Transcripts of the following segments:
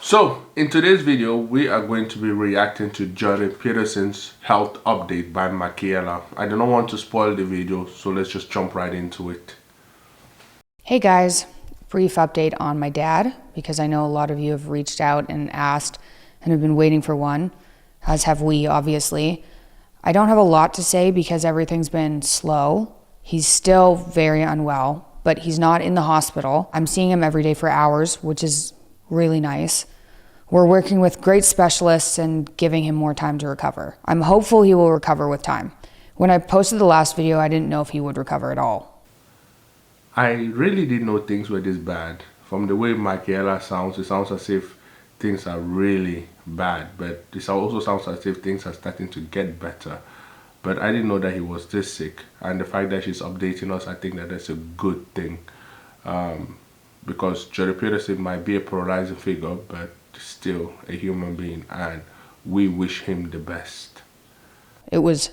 So, in today's video, we are going to be reacting to Peterson's health update by Michaela. I do not want to spoil the video, so let's just jump right into it. Hey guys, brief update on my dad, because I know a lot of you have reached out and asked and have been waiting for one, as have we, obviously. I don't have a lot to say because everything's been slow. He's still very unwell, but he's not in the hospital. I'm seeing him every day for hours, which is really nice. We're working with great specialists and giving him more time to recover. I'm hopeful he will recover with time. When I posted the last video, I didn't know if he would recover at all. I really didn't know things were this bad. From the way Michaela sounds, it sounds as if things are really bad, but it also sounds as if things are starting to get better. But I didn't know that he was this sick, and the fact that she's updating us, I think that that's a good thing. Because Jerry Peterson might be a polarizing figure, but still a human being, and we wish him the best. It was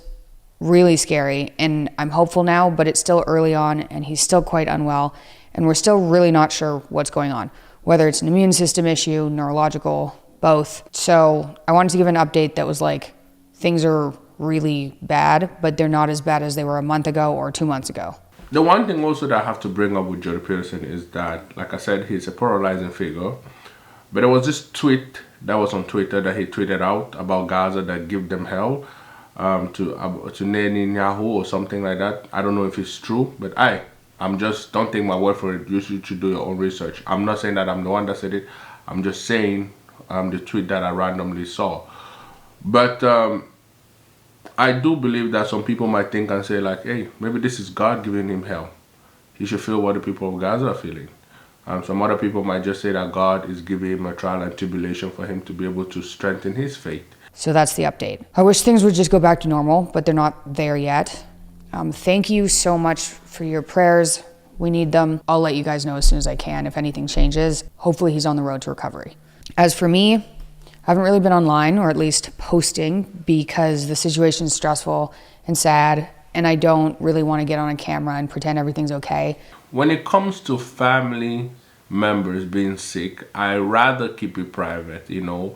really scary, and I'm hopeful now, but it's still early on and he's still quite unwell, and we're still really not sure what's going on, whether it's an immune system issue, neurological, both. So I wanted to give an update that was like, things are really bad, but they're not as bad as they were a month ago or 2 months ago. The one thing also that I have to bring up with Jerry Peterson is that, like I said, he's a polarizing figure. But there was this tweet that was on Twitter that he tweeted out about Gaza that give them hell to Netanyahu or something like that. I don't know if it's true, but I'm just, don't take my word for it. You should do your own research. I'm not saying that I'm the one that said it. I'm just saying the tweet that I randomly saw. But I do believe that some people might think and say like, hey, maybe this is God giving him hell. He should feel what the people of Gaza are feeling. Some other people might just say that God is giving him a trial and tribulation for him to be able to strengthen his faith. So that's the update. I wish things would just go back to normal, but they're not there yet. Thank you so much for your prayers. We need them. I'll let you guys know as soon as I can if anything changes. Hopefully he's on the road to recovery. As for me, I haven't really been online, or at least posting, because the situation is stressful and sad, and I don't really want to get on a camera and pretend everything's okay. When it comes to family members being sick, I rather keep it private, you know.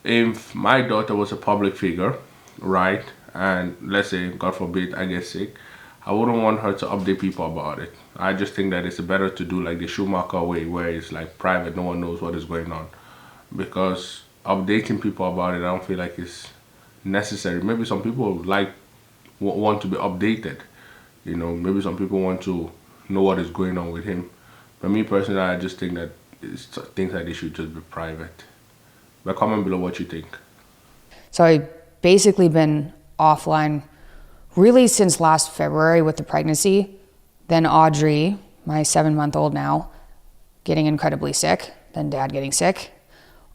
If my daughter was a public figure, right, and let's say, God forbid, I get sick, I wouldn't want her to update people about it. I just think that it's better to do like the Schumacher way, where it's like private, no one knows what is going on. Because updating people about it, I don't feel like it's necessary. Maybe some people want to be updated, you know. Maybe some people want to know what is going on with him. But me personally, I just think that things like this should just be private. But comment below what you think. So I've basically been offline really since last February with the pregnancy. Then Audrey, my 7-month-old now, getting incredibly sick. Then Dad getting sick.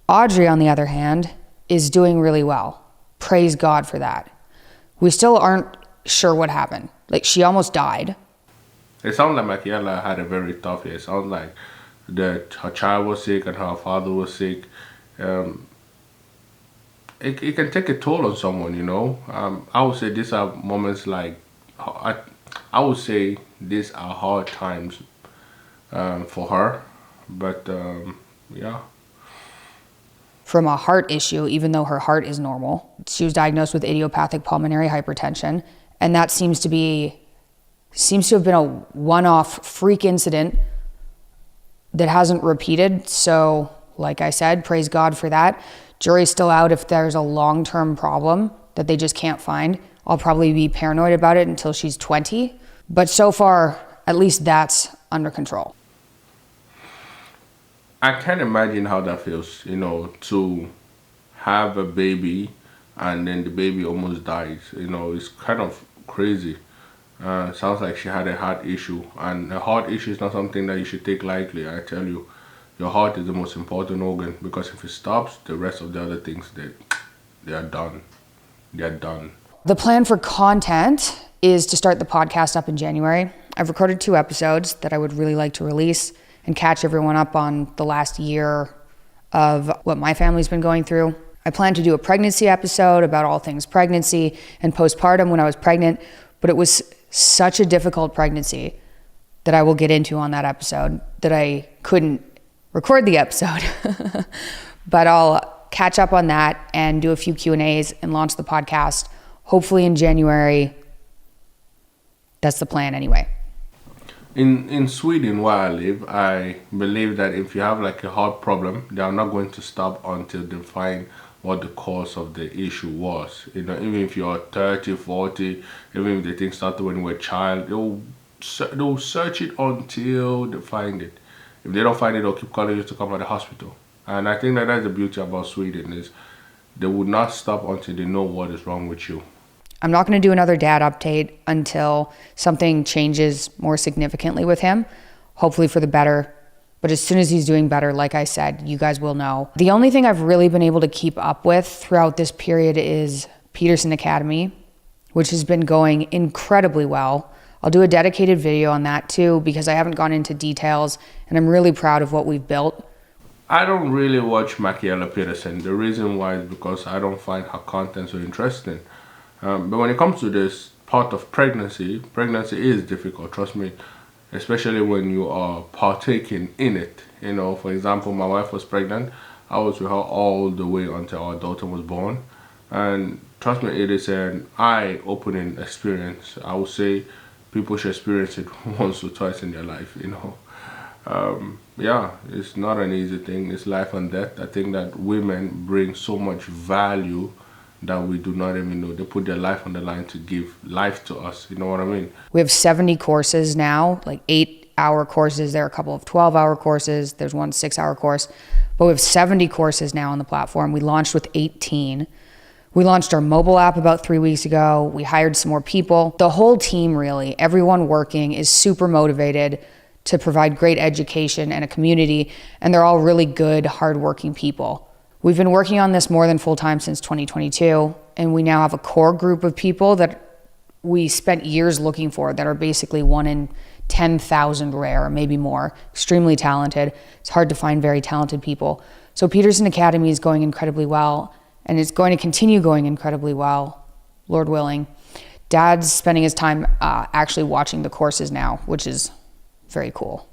Audrey, on the other hand, is doing really well. Praise God for that. We still aren't sure what happened. Like, she almost died. It sounds like Michaela had a very tough year. It sounds like that her child was sick and her father was sick. It can take a toll on someone, you know. I would say these are moments like, I would say these are hard times for her. But yeah. From a heart issue, even though her heart is normal. She was diagnosed with idiopathic pulmonary hypertension, and that seems to have been a one-off freak incident that hasn't repeated. So, like I said, praise God for that. Jury's still out if there's a long-term problem that they just can't find. I'll probably be paranoid about it until she's 20. But so far, at least that's under control. I can't imagine how that feels, you know, to have a baby and then the baby almost dies. You know, it's kind of crazy. Sounds like she had a heart issue, and a heart issue is not something that you should take lightly. I tell you, your heart is the most important organ, because if it stops, the rest of the other things, they are done. They are done. The plan for content is to start the podcast up in January. I've recorded 2 episodes that I would really like to release and catch everyone up on the last year of what my family's been going through. I plan to do a pregnancy episode about all things pregnancy and postpartum when I was pregnant, but it was such a difficult pregnancy that I will get into on that episode that I couldn't record the episode. But I'll catch up on that and do a few Q&As and launch the podcast, hopefully in January. That's the plan anyway. In Sweden, where I live, I believe that if you have like a heart problem, they are not going to stop until they find what the cause of the issue was. You know, even if you're 30, 40, even if the thing started when you were a child, they'll search it until they find it. If they don't find it, they'll keep calling you to come to the hospital. And I think that that's the beauty about Sweden, is they would not stop until they know what is wrong with you. I'm not going to do another dad update until something changes more significantly with him, hopefully for the better. But as soon as he's doing better, like I said, you guys will know. The only thing I've really been able to keep up with throughout this period is Peterson Academy, which has been going incredibly well. I'll do a dedicated video on that too, because I haven't gone into details, and I'm really proud of what we've built. I don't really watch Michaela Peterson. The reason why is because I don't find her content so interesting. But when it comes to this part of pregnancy is difficult, trust me, especially when you are partaking in it. You know, for example, my wife was pregnant. I was with her all the way until our daughter was born. And trust me, it is an eye-opening experience. I would say people should experience it once or twice in their life, you know. Yeah, it's not an easy thing. It's life and death. I think that women bring so much value that we do not even know. They put their life on the line to give life to us. You know what I mean? We have 70 courses now, like 8-hour courses. There are a couple of 12-hour courses. There's one 6-hour course. But we have 70 courses now on the platform. We launched with 18. We launched our mobile app about 3 weeks ago. We hired some more people. The whole team, really, everyone working is super motivated to provide great education and a community. And they're all really good, hardworking people. We've been working on this more than full-time since 2022, and we now have a core group of people that we spent years looking for that are basically 1 in 10,000 rare, maybe more, extremely talented. It's hard to find very talented people. So Peterson Academy is going incredibly well, and it's going to continue going incredibly well, Lord willing. Dad's spending his time actually watching the courses now, which is very cool.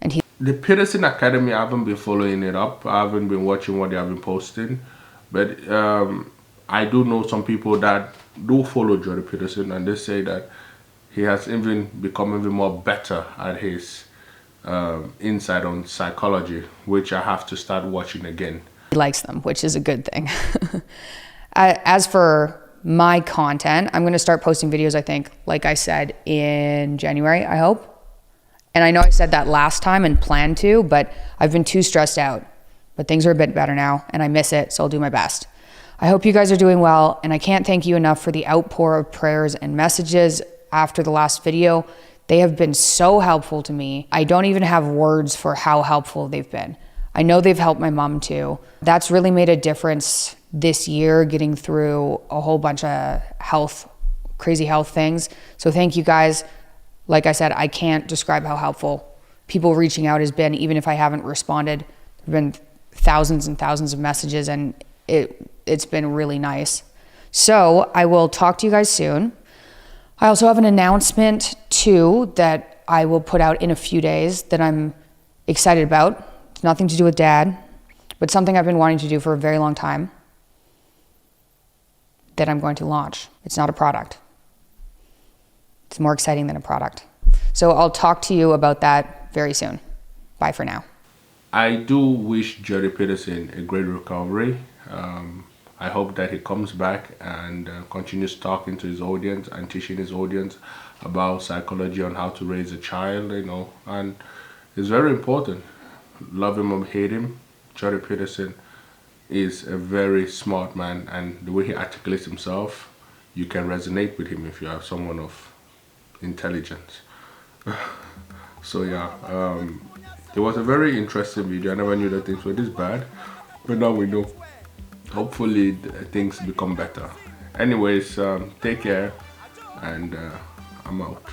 And the Peterson Academy, I haven't been following it up. I haven't been watching what they have been posting. But I do know some people that do follow Jordan Peterson, and they say that he has even become even more better at his insight on psychology, which I have to start watching again. He likes them, which is a good thing. As for my content, I'm going to start posting videos, I think, like I said, in January, I hope. And I know I said that last time and planned to, but I've been too stressed out. But things are a bit better now, and I miss it, so I'll do my best. I hope you guys are doing well, and I can't thank you enough for the outpour of prayers and messages after the last video. They have been so helpful to me. I don't even have words for how helpful they've been. I know they've helped my mom too. That's really made a difference this year, getting through a whole bunch of crazy health things. So thank you guys. Like I said, I can't describe how helpful people reaching out has been, even if I haven't responded. There have been thousands and thousands of messages, and it's been really nice. So I will talk to you guys soon. I also have an announcement too that I will put out in a few days that I'm excited about. It's nothing to do with Dad, but something I've been wanting to do for a very long time that I'm going to launch. It's not a product. It's more exciting than a product. So I'll talk to you about that very soon. Bye for now. I do wish Jerry Peterson a great recovery. I hope that he comes back and continues talking to his audience and teaching his audience about psychology on how to raise a child, you know, and it's very important. Love him or hate him, Jerry Peterson is a very smart man, and the way he articulates himself, you can resonate with him if you have someone of intelligence. So yeah, it was a very interesting video. I never knew that things were this bad, but now we know. Hopefully things become better. Anyways, take care, and I'm out.